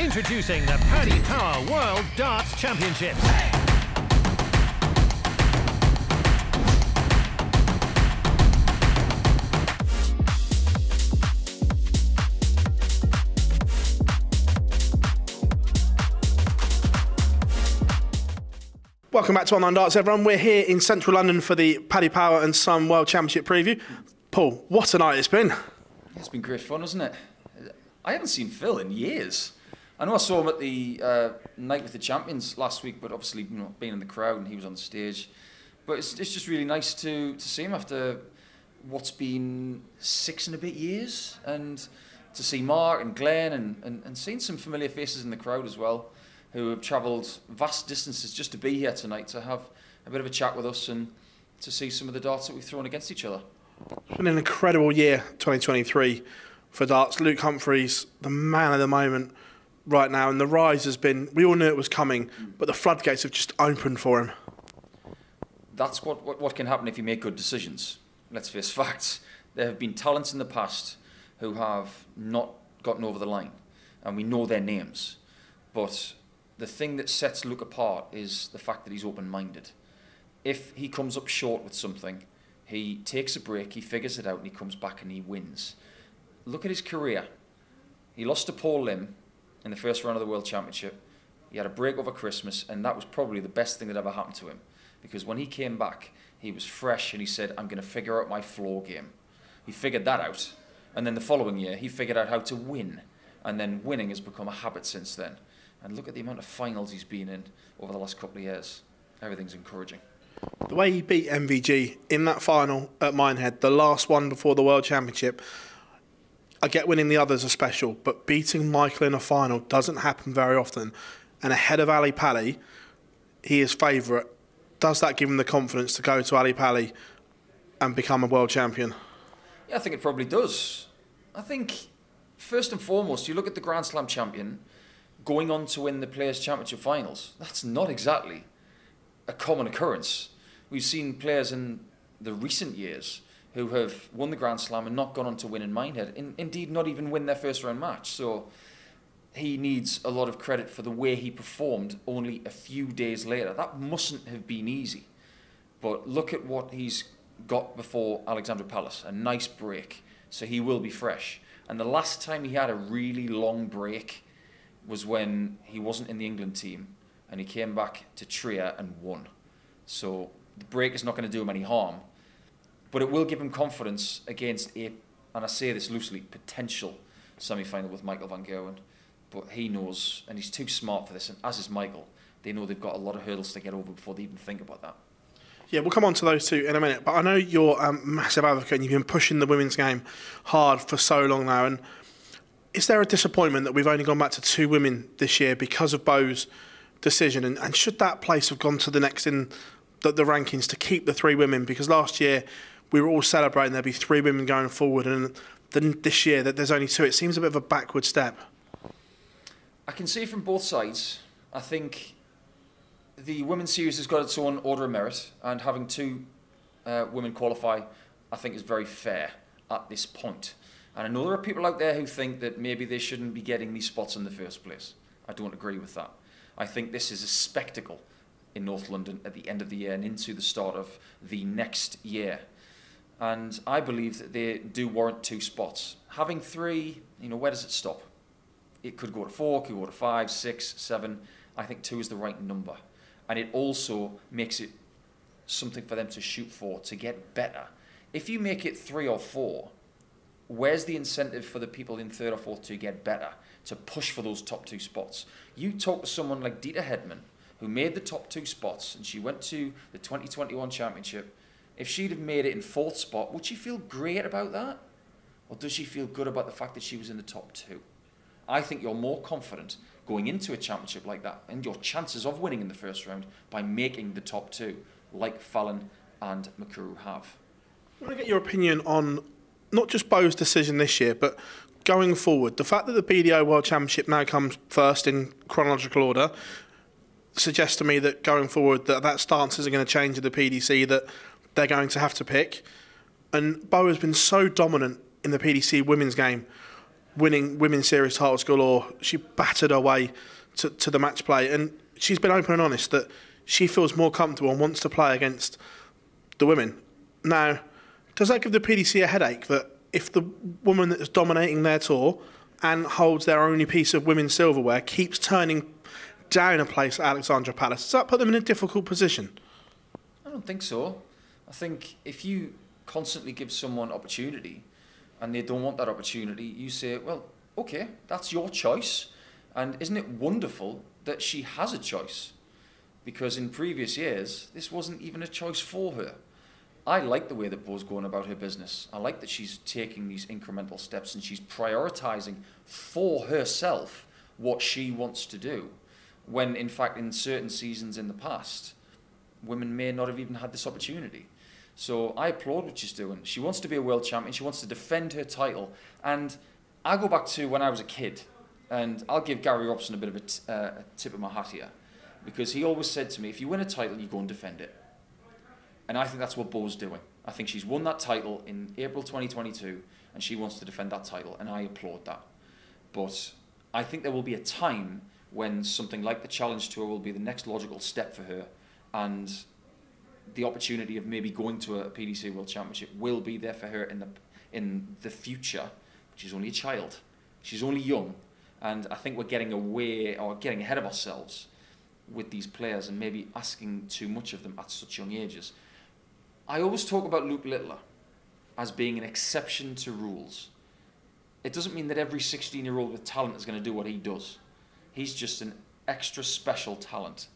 Introducing the Paddy Power World Darts Championships. Welcome back to Online Darts, everyone. We're here in central London for the Paddy Power and Son World Championship preview. Paul, what a night it's been. It's been great fun, hasn't it? I haven't seen Phil in years. I know I saw him at the night with the champions last week, but obviously, you know, being in the crowd and he was on the stage. But it's just really nice to see him after what's been 6 and a bit years, and to see Mark and Glenn and seeing some familiar faces in the crowd as well, who have travelled vast distances just to be here tonight to have a bit of a chat with us and to see some of the darts that we've thrown against each other. It's been an incredible year, 2023, for darts. Luke Humphries, the man of the moment right now, and the rise has been, we all knew it was coming, but the floodgates have just opened for him. That's what can happen if you make good decisions. Let's face facts. There have been talents in the past who have not gotten over the line, and we know their names. But the thing that sets Luke apart is the fact that he's open-minded. If he comes up short with something, he takes a break, he figures it out, and he comes back and he wins. Look at his career. He lost to Paul Lim in the first round of the World Championship. He had a break over Christmas, and that was probably the best thing that ever happened to him. Because when he came back, he was fresh, and he said, I'm going to figure out my floor game. He figured that out. And then the following year, he figured out how to win. And then winning has become a habit since then. And look at the amount of finals he's been in over the last couple of years. Everything's encouraging. The way he beat MVG in that final at Minehead, the last one before the World Championship, I get winning the others are special, but beating Michael in a final doesn't happen very often. And ahead of Ali Pali, he is favourite. Does that give him the confidence to go to Ali Pali and become a world champion? Yeah, I think it probably does. I think, first and foremost, you look at the Grand Slam champion going on to win the Players' Championship finals. That's not exactly a common occurrence. We've seen players in the recent years who have won the Grand Slam and not gone on to win in Minehead, indeed not even win their first round match. So he needs a lot of credit for the way he performed only a few days later. That mustn't have been easy. But look at what he's got before Alexandra Palace, a nice break, so he will be fresh. And the last time he had a really long break was when he wasn't in the England team and he came back to Trier and won. So the break is not going to do him any harm, but it will give him confidence against a, and I say this loosely, potential semi-final with Michael van Gerwen. But he knows, and he's too smart for this, and as is Michael, they know they've got a lot of hurdles to get over before they even think about that. Yeah, we'll come on to those two in a minute, but I know you're a massive advocate and you've been pushing the women's game hard for so long now. And is there a disappointment that we've only gone back to 2 women this year because of Bo's decision? And should that place have gone to the next in the rankings to keep the 3 women? Because last year we were all celebrating there'd be 3 women going forward, and then this year that there's only 2. It seems a bit of a backward step. I can see from both sides. I think the women's series has got its own order of merit, and having 2 women qualify, I think, is very fair at this point. And I know there are people out there who think that maybe they shouldn't be getting these spots in the first place. I don't agree with that. I think this is a spectacle in North London at the end of the year and into the start of the next year. And I believe that they do warrant 2 spots. Having 3, you know, where does it stop? It could go to 4, could go to 5, 6, 7. I think 2 is the right number. And it also makes it something for them to shoot for, to get better. If you make it 3 or 4, where's the incentive for the people in 3rd or 4th to get better, to push for those top 2 spots? You talk to someone like Dieter Hedman, who made the top 2 spots, and she went to the 2021 Championship. If she'd have made it in 4th spot, would she feel great about that? Or does she feel good about the fact that she was in the top 2? I think you're more confident going into a championship like that and your chances of winning in the first round by making the top 2, like Fallon and Makuru have. I want to get your opinion on not just Bo's decision this year, but going forward. The fact that the BDO World Championship now comes first in chronological order suggests to me that going forward that stance isn't going to change at the PDC, that they're going to have to pick. And Bo has been so dominant in the PDC women's game. winning women's series titles galore. She battered her way to the match play, and she's been open and honest that she feels more comfortable and wants to play against the women. Now, does that give the PDC a headache that if the woman that is dominating their tour and holds their only piece of women's silverware keeps turning down a place at Alexandra Palace, does that put them in a difficult position? I don't think so. I think if you constantly give someone opportunity and they don't want that opportunity, you say, well, okay, that's your choice. And isn't it wonderful that she has a choice? Because in previous years, this wasn't even a choice for her. I like the way that Bo's going about her business. I like that she's taking these incremental steps and she's prioritising for herself what she wants to do. When, in fact, in certain seasons in the past, women may not have even had this opportunity. So I applaud what she's doing. She wants to be a world champion. She wants to defend her title. And I go back to when I was a kid, and I'll give Gary Robson a bit of a tip of my hat here, because he always said to me, if you win a title, you go and defend it. And I think that's what Bo's doing. I think she's won that title in April 2022, and she wants to defend that title, and I applaud that. But I think there will be a time when something like the Challenge Tour will be the next logical step for her, and the opportunity of maybe going to a PDC World Championship will be there for her in the future. She's only a child. She's only young, and I think we're getting away or getting ahead of ourselves with these players and maybe asking too much of them at such young ages. I always talk about Luke Littler as being an exception to rules. It doesn't mean that every 16-year-old with talent is going to do what he does. He's just an extra special talent.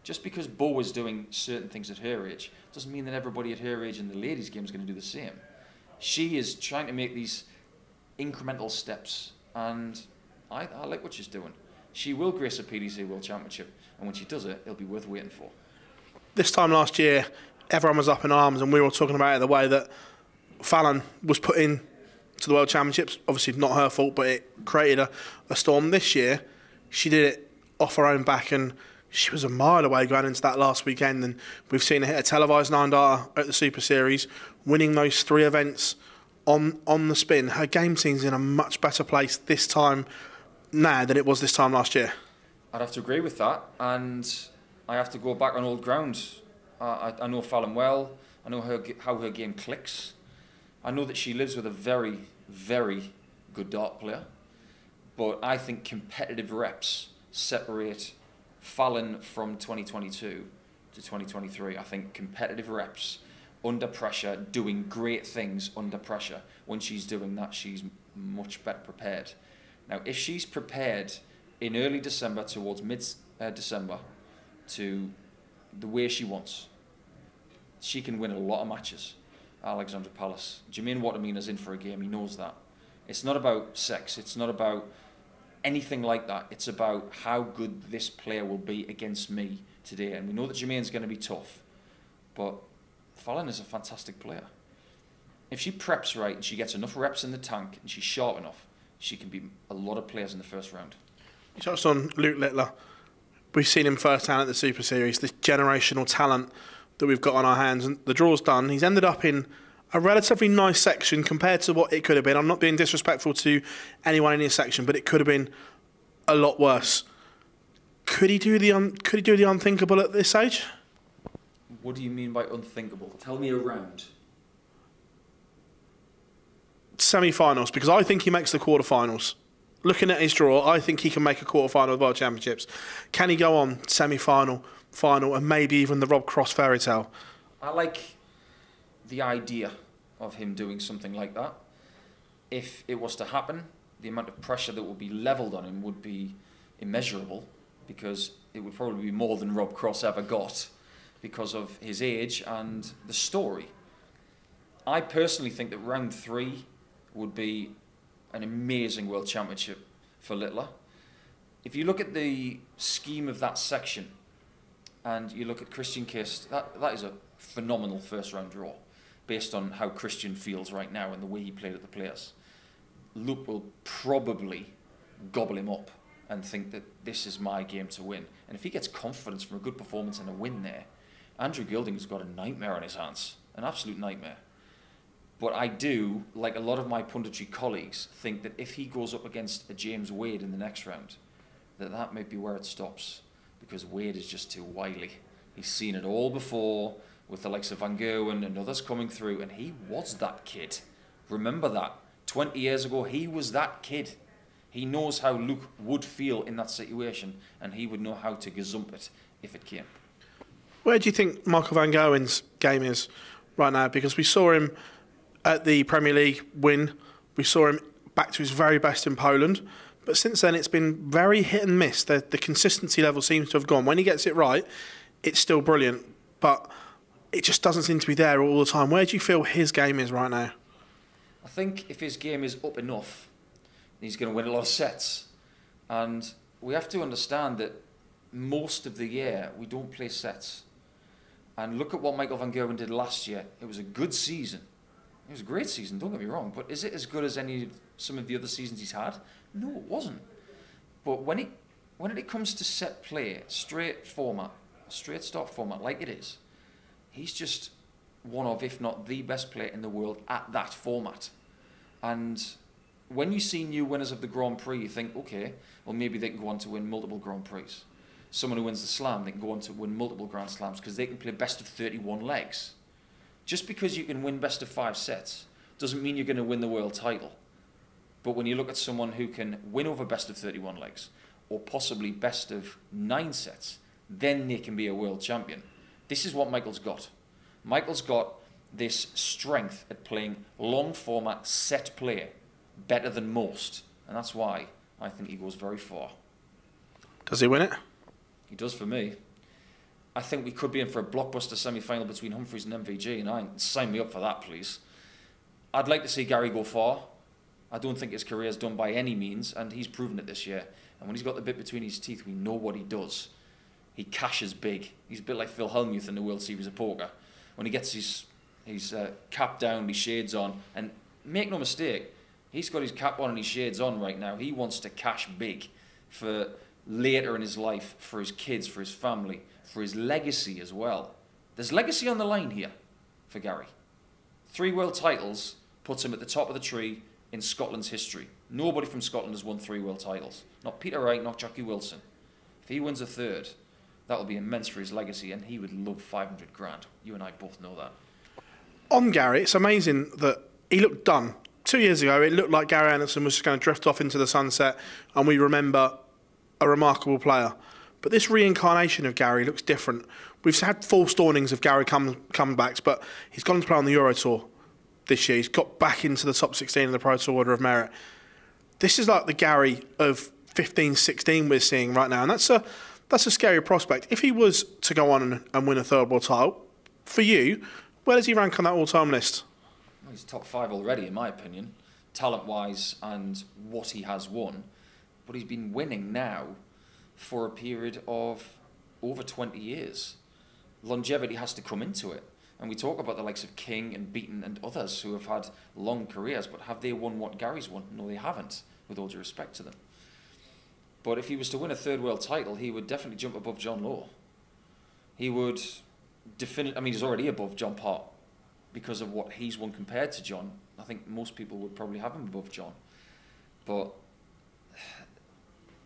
Just because Bo is doing certain things at her age doesn't mean that everybody at her age in the ladies' game is going to do the same. She is trying to make these incremental steps, and I like what she's doing. She will grace a PDC World Championship, and when she does it, it'll be worth waiting for. This time last year, everyone was up in arms, and we were all talking about it the way that Fallon was put in to the World Championships. Obviously not her fault, but it created a storm. This year, she did it off her own back, and she was a mile away going into that last weekend, and we've seen her hit a televised 9-darter at the Super Series, winning those 3 events on the spin. Her game seems in a much better place this time now than it was this time last year. I'd have to agree with that, and I have to go back on old ground. I know Fallon well. I know how her game clicks. I know that she lives with a very, very good dart player, but I think competitive reps separate Fallon from 2022 to 2023. I think competitive reps under pressure, doing great things under pressure. When she's doing that, she's much better prepared. Now, if she's prepared in early December towards mid-December to the way she wants, she can win a lot of matches at Alexandra Palace. Jermaine Watermina's in for a game. He knows that. It's not about sex. It's not about anything like that. It's about how good this player will be against me today. And we know that Jermaine's going to be tough, but Fallon is a fantastic player. If she preps right and she gets enough reps in the tank and she's sharp enough, she can beat a lot of players in the first round. You touched on Luke Littler. We've seen him firsthand at the Super Series, this generational talent that we've got on our hands. And the draw's done. He's ended up in a relatively nice section compared to what it could have been. I'm not being disrespectful to anyone in his section, but it could have been a lot worse. Could he do the unthinkable at this age? What do you mean by unthinkable? Tell me a round. Semi-finals, because I think he makes the quarter-finals. Looking at his draw, I think he can make a quarter-final of the World Championships. Can he go on semi-final, final, and maybe even the Rob Cross fairy tale? I like the idea of him doing something like that. If it was to happen, the amount of pressure that would be levelled on him would be immeasurable, because it would probably be more than Rob Cross ever got because of his age and the story. I personally think that round 3 would be an amazing World Championship for Littler. If you look at the scheme of that section and you look at Christian Kist, that is a phenomenal first round draw based on how Christian feels right now and the way he played at the Players. Luke will probably gobble him up and think that this is my game to win. And if he gets confidence from a good performance and a win there, Andrew Gilding has got a nightmare on his hands, an absolute nightmare. But I do, like a lot of my punditry colleagues, think that if he goes up against a James Wade in the next round, that might be where it stops, because Wade is just too wily. He's seen it all before with the likes of Van Gerwen and others coming through, and he was that kid. Remember that. 20 years ago, he was that kid. He knows how Luke would feel in that situation, and he would know how to gazump it if it came. Where do you think Michael Van Gerwen's game is right now? Because we saw him at the Premier League win. We saw him back to his very best in Poland. But since then, it's been very hit and miss. The consistency level seems to have gone. When he gets it right, it's still brilliant. But it just doesn't seem to be there all the time. Where do you feel his game is right now? I think if his game is up enough, he's going to win a lot of sets. And we have to understand that most of the year, we don't play sets. And look at what Michael Van Gerwen did last year. It was a good season. It was a great season, don't get me wrong. But is it as good as some of the other seasons he's had? No, it wasn't. But when it comes to set play, straight format, straight start format like it is, he's just one of, if not the best player in the world at that format. And when you see new winners of the Grand Prix, you think, okay, well, maybe they can go on to win multiple Grand Prix. Someone who wins the Slam, they can go on to win multiple Grand Slams because they can play best of 31 legs. Just because you can win best of 5 sets doesn't mean you're going to win the world title. But when you look at someone who can win over best of 31 legs, or possibly best of 9 sets, then they can be a world champion. This is what Michael's got. Michael's got this strength at playing long format set play better than most. And that's why I think he goes very far. Does he win it? He does for me. I think we could be in for a blockbuster semi-final between Humphries and MVG, and sign me up for that, please. I'd like to see Gary go far. I don't think his career's done by any means, and he's proven it this year. And when he's got the bit between his teeth, we know what he does. He cashes big. He's a bit like Phil Hellmuth in the World Series of Poker. When he gets his cap down, his shades on, and make no mistake, he's got his cap on and his shades on right now. He wants to cash big for later in his life, for his kids, for his family, for his legacy as well. There's legacy on the line here for Gary. 3 world titles puts him at the top of the tree in Scotland's history. Nobody from Scotland has won 3 world titles. Not Peter Wright, not Jackie Wilson. If he wins a 3rd, that will be immense for his legacy, and he would love 500 grand. You and I both know that. On Gary, it's amazing that he looked done. 2 years ago, it looked like Gary Anderson was just going to drift off into the sunset, and we remember a remarkable player. But this reincarnation of Gary looks different. We've had false dawnings of Gary comebacks, but he's gone to play on the Euro Tour this year. He's got back into the top 16 in the Pro Tour Order of Merit. This is like the Gary of 15, 16 we're seeing right now, and that's a scary prospect. If he was to go on and win a 3rd world title, for you, where does he rank on that all-time list? Well, he's top 5 already, in my opinion, talent-wise and what he has won. But he's been winning now for a period of over 20 years. Longevity has to come into it. And we talk about the likes of King and Beaton and others who have had long careers, but have they won what Gary's won? No, they haven't, with all due respect to them. But if he was to win a 3rd world title, he would definitely jump above John Law. He would he's already above John Part because of what he's won compared to John. I think most people would probably have him above John. But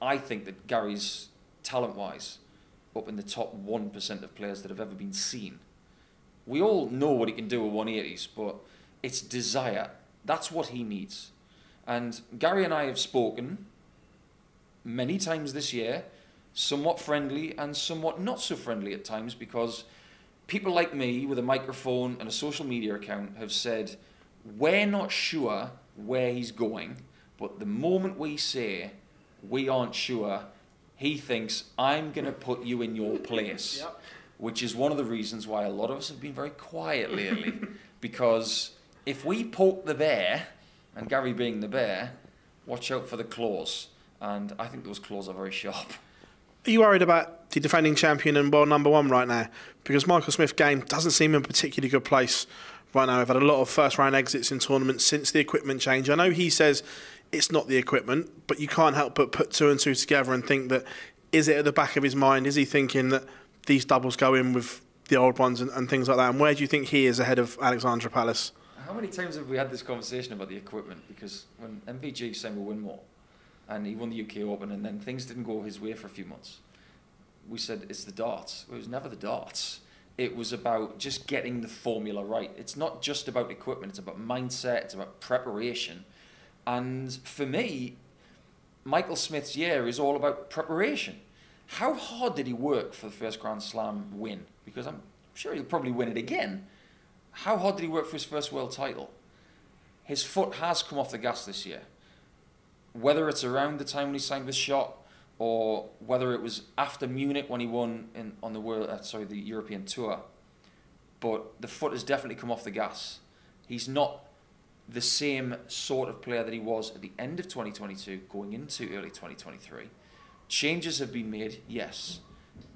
I think that Gary's, talent-wise, up in the top 1% of players that have ever been seen. We all know what he can do at 180s, but it's desire. That's what he needs. And Gary and I have spoken many times this year, somewhat friendly and somewhat not so friendly at times, because people like me with a microphone and a social media account have said, we're not sure where he's going, but the moment we say we aren't sure, he thinks, I'm going to put you in your place. Yep. Which is one of the reasons why a lot of us have been very quiet lately. Because if we poke the bear, and Gary being the bear, watch out for the claws. And I think those claws are very sharp. Are you worried about the defending champion and world #1 right now? Because Michael Smith's game doesn't seem in a particularly good place right now. I've had a lot of first-round exits in tournaments since the equipment change. I know he says it's not the equipment, but you can't help but put 2 and 2 together and think that, is it at the back of his mind? Is he thinking that these doubles go in with the old ones and things like that? And where do you think he is ahead of Alexandra Palace? How many times have we had this conversation about the equipment? Because when MVG signed with Winmore, and he won the UK Open, and then things didn't go his way for a few months, we said it's the darts. Well, it was never the darts. It was about just getting the formula right. It's not just about equipment. It's about mindset. It's about preparation. And for me, Michael Smith's year is all about preparation. How hard did he work for the first Grand Slam win? Because I'm sure he'll probably win it again. How hard did he work for his first world title? His foot has come off the gas this year. Whether it's around the time when he signed with Shot, or whether it was after Munich when he won on the European Tour, but the foot has definitely come off the gas. He's not the same sort of player that he was at the end of 2022, going into early 2023. Changes have been made, yes,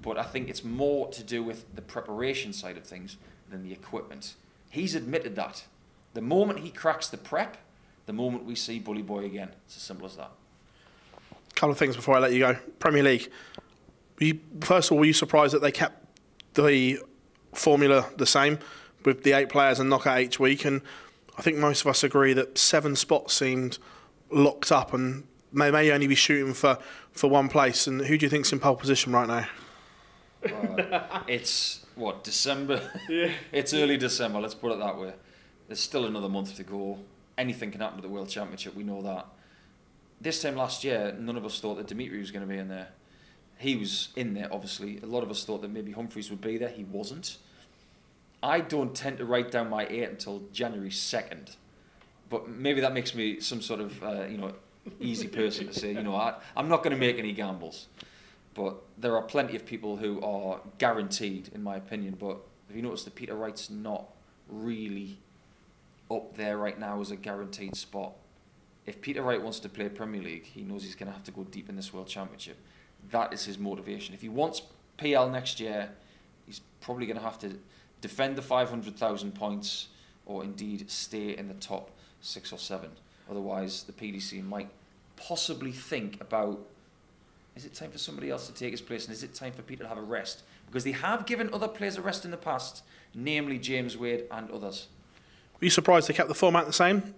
but I think it's more to do with the preparation side of things than the equipment. He's admitted that. The moment he cracks the prep, the moment we see Bully Boy again. It's as simple as that. Couple of things before I let you go. Premier League. First of all, were you surprised that they kept the formula the same with the 8 players and knockout each week? And I think most of us agree that 7 spots seemed locked up and they may only be shooting for one place. And who do you think's in pole position right now? It's, December? Yeah. It's early December, let's put it that way. There's still another month to go. Anything can happen to the World Championship, we know that. This time last year, none of us thought that Dimitri was going to be in there. He was in there, obviously. A lot of us thought that maybe Humphreys would be there. He wasn't. I don't tend to write down my 8 until January 2nd. But maybe that makes me some sort of, easy person to say, I'm not going to make any gambles. But there are plenty of people who are guaranteed, in my opinion. But have you noticed that Peter Wright's not really up there right now as a guaranteed spot? If Peter Wright wants to play Premier League, he knows he's going to have to go deep in this World Championship. That is his motivation. If he wants PL next year, he's probably going to have to defend the 500,000 points or indeed stay in the top 6 or 7. Otherwise, the PDC might possibly think about, is it time for somebody else to take his place, and is it time for Peter to have a rest? Because they have given other players a rest in the past, namely James Wade and others. Were you surprised they kept the format the same?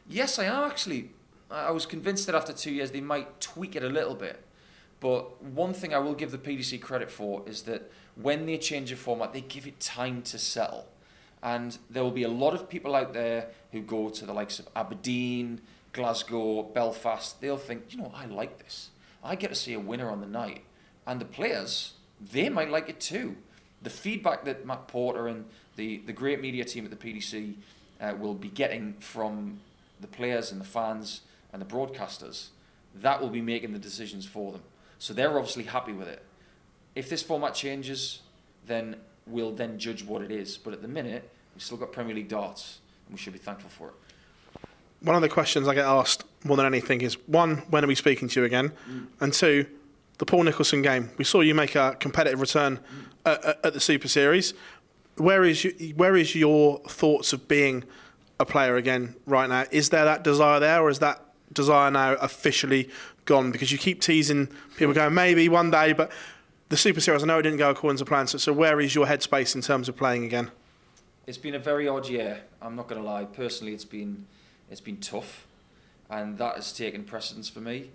Yes, I am actually. I was convinced that after 2 years they might tweak it a little bit. But one thing I will give the PDC credit for is that when they change a format, they give it time to settle. And there will be a lot of people out there who go to the likes of Aberdeen, Glasgow, Belfast. They'll think, I like this. I get to see a winner on the night. And the players, they might like it too. The feedback that Matt Porter and the great media team at the PDC will be getting from the players and the fans and the broadcasters, that will be making the decisions for them. So they're obviously happy with it. If this format changes, then we'll then judge what it is. But at the minute, we've still got Premier League darts, and we should be thankful for it. One of the questions I get asked more than anything is, 1, when are we speaking to you again? And 2, the Paul Nicholson game. We saw you make a competitive return at the Super Series. Where is your thoughts of being a player again right now? Is there that desire there, or is that desire now officially gone? Because you keep teasing people going, maybe one day, but the Super Series, I know it didn't go according to plan, so where is your headspace in terms of playing again? It's been a very odd year, I'm not going to lie. Personally, it's been tough, and that has taken precedence for me.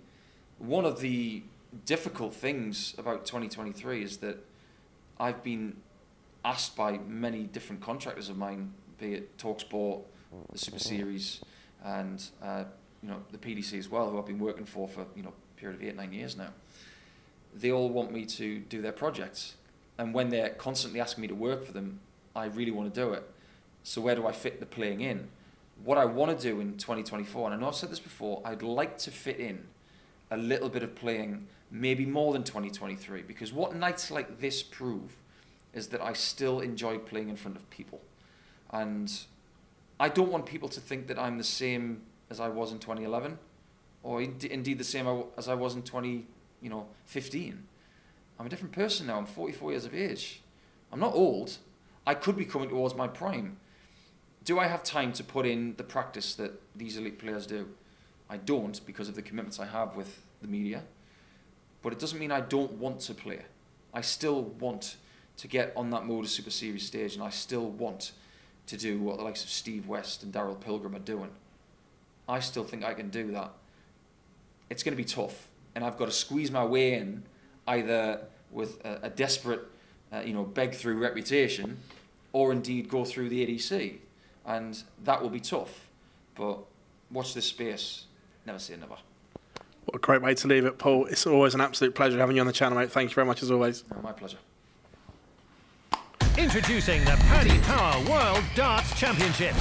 One of the difficult things about 2023 is that I've been asked by many different contractors of mine, be it TalkSport, the Super Series, and the PDC as well, who I've been working for a period of 8-9 years now. They all want me to do their projects, and when they're constantly asking me to work for them, I really want to do it. So where do I fit the playing in? What I want to do in 2024, and I know I've said this before, I'd like to fit in a little bit of playing, maybe more than 2023, because what nights like this prove is that I still enjoy playing in front of people. And I don't want people to think that I'm the same as I was in 2011, or indeed the same as I was in 2015. I'm a different person now. I'm 44 years of age. I'm not old. I could be coming towards my prime. Do I have time to put in the practice that these elite players do? I don't, because of the commitments I have with the media. But it doesn't mean I don't want to play. I still want to get on that Motor Super Series stage, and I still want to do what the likes of Steve West and Darryl Pilgrim are doing. I still think I can do that. It's going to be tough, and I've got to squeeze my way in, either with a desperate, beg through reputation, or indeed go through the ADC, and that will be tough. But watch this space. Never say never. What a great way to leave it, Paul. It's always an absolute pleasure having you on the channel, mate. Thank you very much as always. No, my pleasure. Introducing the Paddy Power World Darts Championships.